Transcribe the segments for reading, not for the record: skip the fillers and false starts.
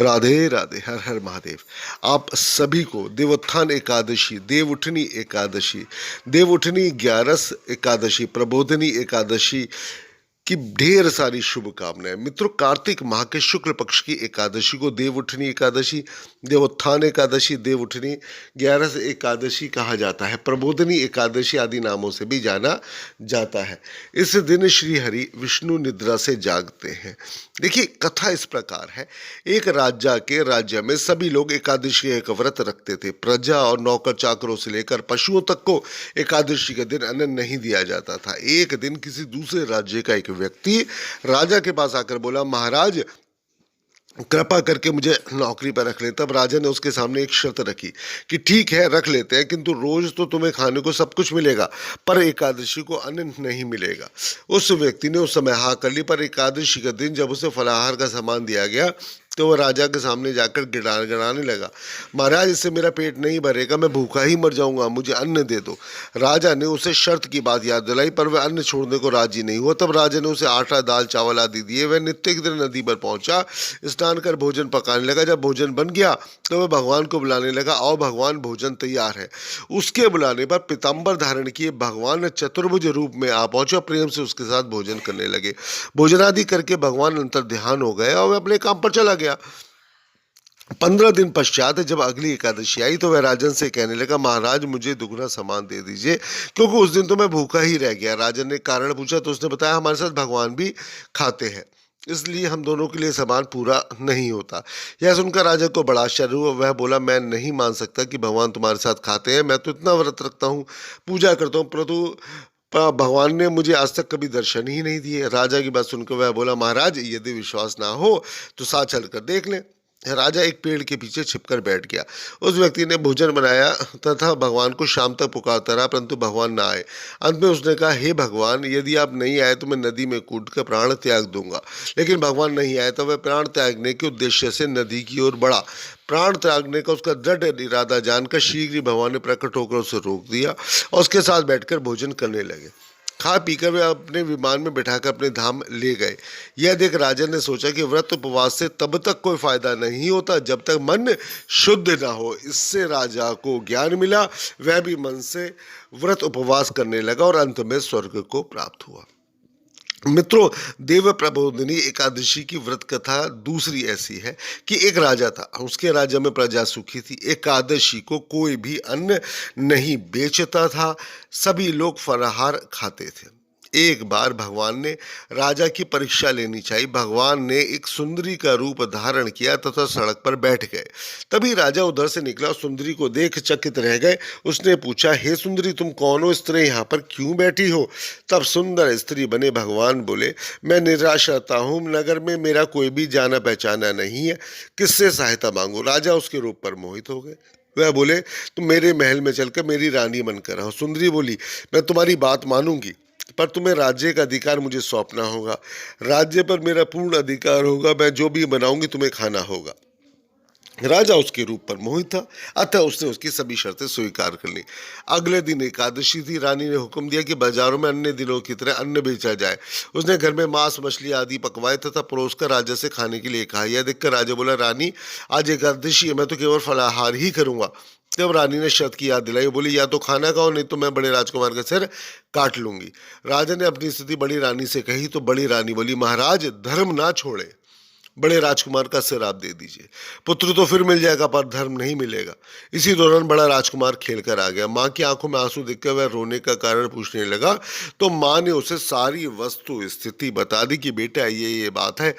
राधे राधे, हर हर महादेव। आप सभी को देवोत्थान एकादशी, देवउठनी एकादशी, देवउठनी ग्यारस एकादशी, प्रबोधनी एकादशी की ढेर सारी शुभकामनाएं। मित्रों, कार्तिक माह के शुक्ल पक्ष की एकादशी को देवउठनी एकादशी, देवोत्थान एकादशी, देवउठनी ग्यारस एकादशी कहा जाता है। प्रबोधनी एकादशी आदि नामों से भी जाना जाता है। इस दिन श्री हरि विष्णु निद्रा से जागते हैं। देखिए, कथा इस प्रकार है। एक राजा के राज्य में सभी लोग एकादशी का एक व्रत रखते थे। प्रजा और नौकर चाकरों से लेकर पशुओं तक को एकादशी के दिन अन्न नहीं दिया जाता था। एक दिन किसी दूसरे राज्य का एक व्यक्ति राजा के पास आकर बोला, महाराज कृपा करके मुझे नौकरी पर रख ले। तब राजा ने उसके सामने एक शर्त रखी कि ठीक है, रख लेते हैं, किंतु रोज तो तुम्हें खाने को सब कुछ मिलेगा, पर एकादशी को अन्न नहीं मिलेगा। उस व्यक्ति ने उस समय हाँ कर ली, पर एकादशी का दिन जब उसे फलाहार का सामान दिया गया तो वह राजा के सामने जाकर गिड़ाने लगा, महाराज इससे मेरा पेट नहीं भरेगा, मैं भूखा ही मर जाऊंगा, मुझे अन्न दे दो। राजा ने उसे शर्त की बात याद दिलाई, पर वह अन्न छोड़ने को राजी नहीं हुआ। तब राजा ने उसे आटा, दाल, चावल आदि दिए। वह नित्य की तरह नदी पर पहुंचा, स्नान कर भोजन पकाने लगा। जब भोजन बन गया तो वह भगवान को बुलाने लगा, आओ भगवान, भोजन तैयार है। उसके बुलाने पर पीताम्बर धारण किए भगवान चतुर्भुज रूप में आ पहुंचे और प्रेम से उसके साथ भोजन करने लगे। भोजन आदि करके भगवान अंतर ध्यान हो गए और वह अपने काम पर चला गया। 15 दिन पश्चात जब अगली एकादशी आई तो वह राजन से कहने लगा, महाराज मुझे दुगना सामान दे दीजिए, क्योंकि उस दिन तो मैं भूखा ही रह गया। राजन ने कारण पूछा तो उसने बताया, हमारे साथ भगवान भी खाते हैं, इसलिए हम दोनों के लिए सामान पूरा नहीं होता। यह सुनकर राजा को बड़ा आश्चर्य हुआ। वह बोला, मैं नहीं मान सकता कि भगवान तुम्हारे साथ खाते हैं। मैं तो इतना व्रत रखता हूँ, पूजा करता हूँ, परंतु भगवान ने मुझे आज तक कभी दर्शन ही नहीं दिए। राजा की बात सुनकर वह बोला, महाराज यदि विश्वास ना हो तो साथ चल कर देख लें। राजा एक पेड़ के पीछे छिपकर बैठ गया। उस व्यक्ति ने भोजन बनाया तथा भगवान को शाम तक पुकारता रहा, परंतु भगवान ना आए। अंत में उसने कहा, हे भगवान, यदि आप नहीं आए तो मैं नदी में कूदकर प्राण त्याग दूंगा। लेकिन भगवान नहीं आए तो वह प्राण त्यागने के उद्देश्य से नदी की ओर बढ़ा। प्राण त्यागने का उसका दृढ़ इरादा जानकर शीघ्र ही भगवान ने प्रकट होकर उसे रोक दिया और उसके साथ बैठकर भोजन करने लगे। खा पीकर वे अपने विमान में बिठाकर अपने धाम ले गए। यह देख राजा ने सोचा कि व्रत उपवास से तब तक कोई फायदा नहीं होता जब तक मन शुद्ध ना हो। इससे राजा को ज्ञान मिला, वह भी मन से व्रत उपवास करने लगा और अंत में स्वर्ग को प्राप्त हुआ। मित्रों, देव प्रबोधिनी एकादशी की व्रत कथा दूसरी ऐसी है कि एक राजा था, उसके राज्य में प्रजा सुखी थी। एकादशी को कोई भी अन्न नहीं बेचता था, सभी लोग फलाहार खाते थे। एक बार भगवान ने राजा की परीक्षा लेनी चाहिए। भगवान ने एक सुंदरी का रूप धारण किया तथा सड़क पर बैठ गए। तभी राजा उधर से निकला, सुंदरी को देख चकित रह गए। उसने पूछा, हे सुंदरी, तुम कौन हो? स्त्री यहाँ पर क्यों बैठी हो? तब सुंदर स्त्री बने भगवान बोले, मैं निराश रहता हूँ, नगर में मेरा कोई भी जाना पहचाना नहीं है, किससे सहायता मांगू? राजा उसके रूप पर मोहित हो गए। वह बोले, तुम मेरे महल में चलकर मेरी रानी बनकर रहो। सुंदरी बोली, मैं तुम्हारी बात मानूंगी, पर तुम्हें राज्य का अधिकार मुझे सौंपना होगा। राज्य पर मेरा पूर्ण अधिकार होगा, मैं जो भी बनाऊंगी तुम्हें खाना होगा। राजा उसके रूप पर मोहित था, अतः उसने उसकी सभी शर्तें स्वीकार कर ली। अगले दिन एकादशी थी। रानी ने हुक्म दिया कि बाजारों में अन्य दिनों की तरह अन्न बेचा जाए। उसने घर में मांस, मछली आदि पकवाए तथा परोसकर राजा से खाने के लिए कहा। यह देखकर राजा बोला, रानी आज एकादशी है, मैं तो केवल फलाहार ही करूंगा। तब रानी ने शर्त की याद दिलाई, बोली, या तो खाना खाओ, नहीं तो मैं बड़े राजकुमार का सिर काट लूंगी। राजा ने अपनी स्थिति बड़ी रानी से कही तो बड़ी रानी बोली, महाराज धर्म ना छोड़े, बड़े राजकुमार का सिर आप दे दीजिए। पुत्र तो फिर मिल जाएगा, पर धर्म नहीं मिलेगा। इसी दौरान बड़ा राजकुमार खेल कर आ गया। माँ की आंखों में आंसू देखकर वह रोने का कारण पूछने लगा तो माँ ने उसे सारी वस्तु स्थिति बता दी कि बेटा ये बात है।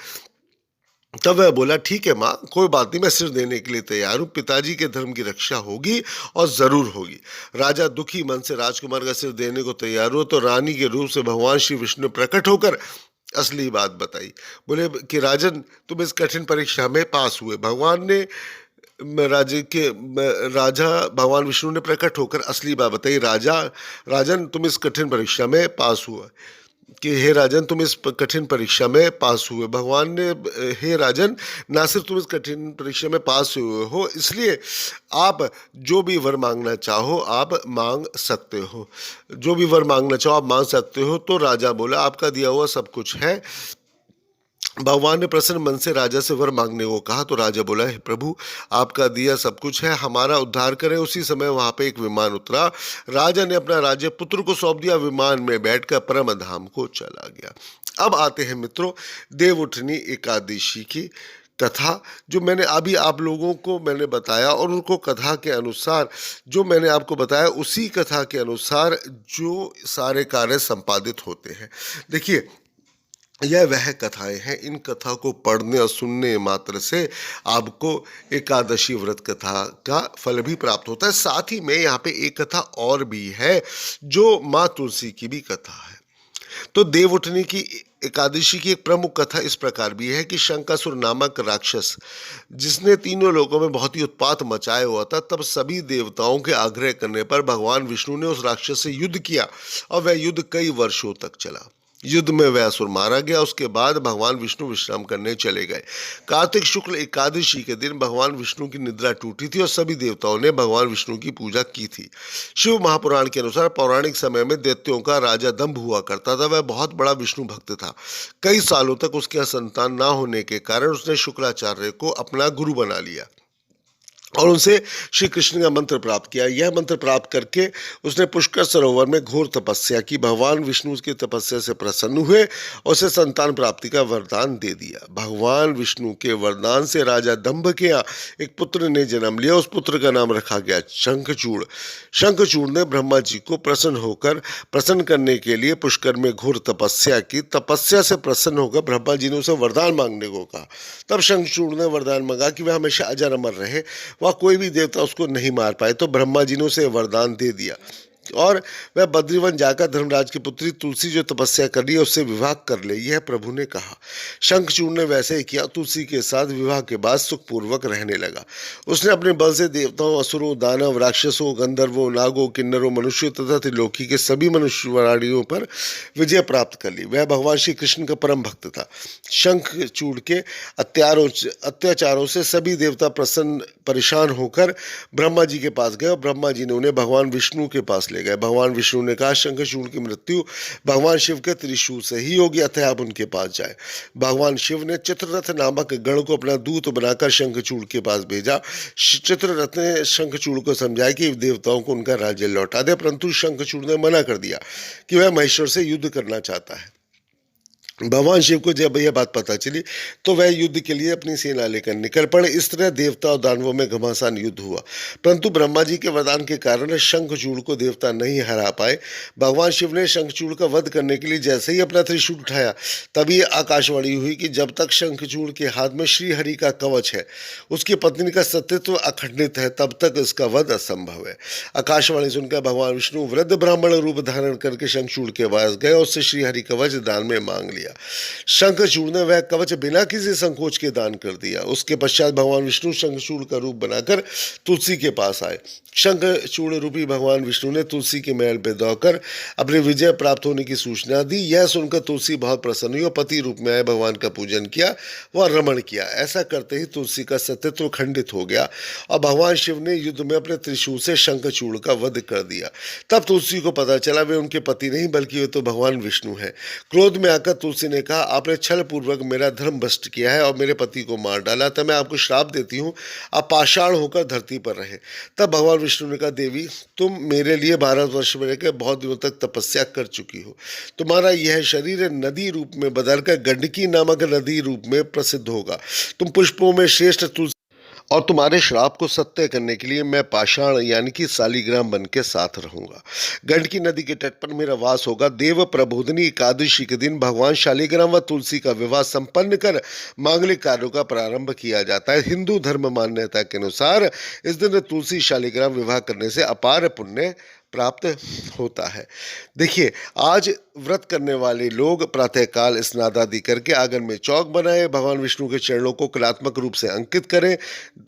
तब वह बोला, ठीक है माँ, कोई बात नहीं, मैं सिर देने के लिए तैयार हूँ। पिताजी के धर्म की रक्षा होगी और जरूर होगी। राजा दुखी मन से राजकुमार का सिर देने को तैयार हुआ तो रानी के रूप से भगवान श्री विष्णु प्रकट होकर असली बात बताई। बोले कि राजन, तुम इस कठिन परीक्षा में पास हुए। भगवान ने राजा भगवान विष्णु ने प्रकट होकर असली बात बताई। राजन, तुम इस कठिन परीक्षा में पास हुए कि हे राजन, तुम इस कठिन परीक्षा में पास हुए। भगवान ने, हे राजन, ना सिर्फ तुम इस कठिन परीक्षा में पास हुए हो, इसलिए आप जो भी वर मांगना चाहो आप मांग सकते हो। जो भी वर मांगना चाहो आप मांग सकते हो। तो राजा बोला, आपका दिया हुआ सब कुछ है, भगवान ने प्रसन्न मन से राजा से वर मांगने को कहा तो राजा बोला, हे प्रभु, आपका दिया सब कुछ है, हमारा उद्धार करें। उसी समय वहां पे एक विमान उतरा। राजा ने अपना राज्य पुत्र को सौंप दिया, विमान में बैठकर परम धाम को चला गया। अब आते हैं मित्रों देव उठनी एकादशी की कथा, जो मैंने अभी आप लोगों को मैंने बताया, और उनको कथा के अनुसार जो मैंने आपको बताया उसी कथा के अनुसार जो सारे कार्य संपादित होते हैं। देखिए, यह वह कथाएं हैं, इन कथा को पढ़ने और सुनने मात्र से आपको एकादशी व्रत कथा का फल भी प्राप्त होता है। साथ ही में यहाँ पे एक कथा और भी है जो माँ तुलसी की भी कथा है। तो देवउठनी की एकादशी की एक प्रमुख कथा इस प्रकार भी है कि शंकासुर नामक राक्षस, जिसने तीनों लोकों में बहुत ही उत्पात मचाया हुआ था, तब सभी देवताओं के आग्रह करने पर भगवान विष्णु ने उस राक्षस से युद्ध किया और वह युद्ध कई वर्षों तक चला। युद्ध में वह असुर मारा गया। उसके बाद भगवान विष्णु विश्राम करने चले गए। कार्तिक शुक्ल एकादशी के दिन भगवान विष्णु की निद्रा टूटी थी और सभी देवताओं ने भगवान विष्णु की पूजा की थी। शिव महापुराण के अनुसार पौराणिक समय में दैत्यों का राजा दंभ हुआ करता था। वह बहुत बड़ा विष्णु भक्त था। कई सालों तक उसके यहाँ संतान ना होने के कारण उसने शुक्राचार्य को अपना गुरु बना लिया और उनसे श्री कृष्ण का मंत्र प्राप्त किया। यह मंत्र प्राप्त करके उसने पुष्कर सरोवर में घोर तपस्या की। भगवान विष्णु उसकी तपस्या से प्रसन्न हुए और उसे संतान प्राप्ति का वरदान दे दिया। भगवान विष्णु के वरदान से राजा दंभ के यहाँ एक पुत्र ने जन्म लिया। उस पुत्र का नाम रखा गया शंखचूड़। शंखचूड़ ने ब्रह्मा जी को प्रसन्न करने के लिए पुष्कर में घोर तपस्या की। तपस्या से प्रसन्न होकर ब्रह्मा जी ने उसे वरदान मांगने को कहा। तब शंखचूड़ ने वरदान मांगा कि वह हमेशा अजर अमर रहे, वह कोई भी देवता उसको नहीं मार पाए। तो ब्रह्मा जी ने उसे वरदान दे दिया और वह बद्रीवन जाकर धर्मराज की पुत्री तुलसी जो तपस्या कर रही है उससे विवाह कर ले, यह प्रभु ने कहा। शंखचूड़ ने वैसे ही किया। तुलसी के साथ विवाह के बाद सुखपूर्वक रहने लगा। उसने अपने बल से देवताओं, असुरों, दानव, राक्षसों, गंधर्वों, नागों, किन्नरों, मनुष्यों तथा त्रिलोकी के सभी मनुष्यवाणियों पर विजय प्राप्त कर ली। वह भगवान श्री कृष्ण का परम भक्त था। शंखचूड़ के अत्याचारों से सभी देवता परेशान होकर ब्रह्मा जी के पास गए और ब्रह्मा जी ने उन्हें भगवान विष्णु के पास ले गए। भगवान विष्णु ने कहा, शंखचूड़ की मृत्यु भगवान शिव के त्रिशूल से ही होगी, अतः आप उनके पास जाए। भगवान शिव ने चित्ररथ नामक गण को अपना दूत बनाकर शंखचूड़ के पास भेजा। चित्ररथ ने शंखचूड़ को समझाया कि देवताओं को उनका राज्य लौटा दे, परंतु शंखचूड़ ने मना कर दिया कि वह महेश्वर से युद्ध करना चाहता है। भगवान शिव को जब यह बात पता चली तो वह युद्ध के लिए अपनी सेना लेकर निकल पड़े। इस तरह देवता और दानवों में घमासान युद्ध हुआ, परंतु ब्रह्मा जी के वरदान के कारण शंखचूड़ को देवता नहीं हरा पाए। भगवान शिव ने शंखचूड़ का वध करने के लिए जैसे ही अपना त्रिशूल उठाया, तभी आकाशवाणी हुई कि जब तक शंखचूड़ के हाथ में श्रीहरि का कवच है, उसकी पत्नी का सत्यत्व अखंडित है, तब तक इसका वध असंभव है। आकाशवाणी सुनकर भगवान विष्णु वृद्ध ब्राह्मण रूप धारण करके शंखचूड़ के पास गए और उससे श्रीहरि कवच दान में मांग लिया। शंखचूड़ ने वह कवच बिना किसी संकोच के दान कर दिया। उसके पश्चात भगवान विष्णु शंखचूड़ का रूप बनाकर तुलसी के पास आए। शंखचूड़ रूपी भगवान विष्णु ने तुलसी के महल पर दौड़कर अपने विजय प्राप्त होने की सूचना दी। यह सुनकर तुलसी बहुत प्रसन्न हुई और पति रूप में आए भगवान का पूजन किया व रमण किया। ऐसा करते ही तुलसी का सत्यत्व खंडित हो गया और भगवान शिव ने युद्ध में अपने त्रिशूल से शंखचूड़ का वध कर दिया। तब तुलसी को पता चला वे उनके पति नहीं बल्कि वे तो भगवान विष्णु हैं। क्रोध में आकर तुलसी ने कहा, आपने छल पूर्वक मेरा धर्म भ्रष्ट किया है और मेरे पति को मार डाला, तब मैं आपको श्राप देती हूँ, आप पाषाण होकर धरती पर रहे। तब भगवान विष्णु ने कहा, देवी, तुम मेरे लिए 12 वर्ष में रहकर बहुत दिनों तक तपस्या कर चुकी हो। तुम्हारा यह शरीर नदी रूप में बदलकर गंडकी नामक नदी रूप में प्रसिद्ध होगा। तुम पुष्पों में श्रेष्ठ तुलसी और तुम्हारे श्राप को सत्य करने के लिए मैं पाषाण यानी कि शालिग्राम बन के साथ रहूंगा। गंडकी नदी के तट पर मेरा वास होगा। देव प्रबोधनी एकादशी के दिन भगवान शालिग्राम व तुलसी का विवाह संपन्न कर मांगलिक कार्यों का प्रारंभ किया जाता है। हिंदू धर्म मान्यता के अनुसार इस दिन तुलसी शालिग्राम विवाह करने से अपार पुण्य प्राप्त होता है। देखिए, आज व्रत करने वाले लोग प्रातःकाल स्नान आदि करके आंगन में चौक बनाए, भगवान विष्णु के चरणों को कलात्मक रूप से अंकित करें,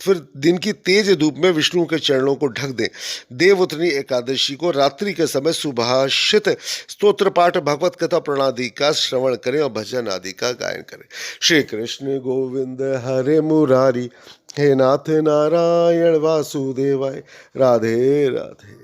फिर दिन की तेज धूप में विष्णु के चरणों को ढक दें। देवउठनी एकादशी को रात्रि के समय सुभाषित स्तोत्र पाठ, भगवत कथा प्रणादि का श्रवण करें और भजन आदि का गायन करें। श्री कृष्ण गोविंद हरे मुरारी, हे नाथ नारायण वासुदेवाय, राधे राधे।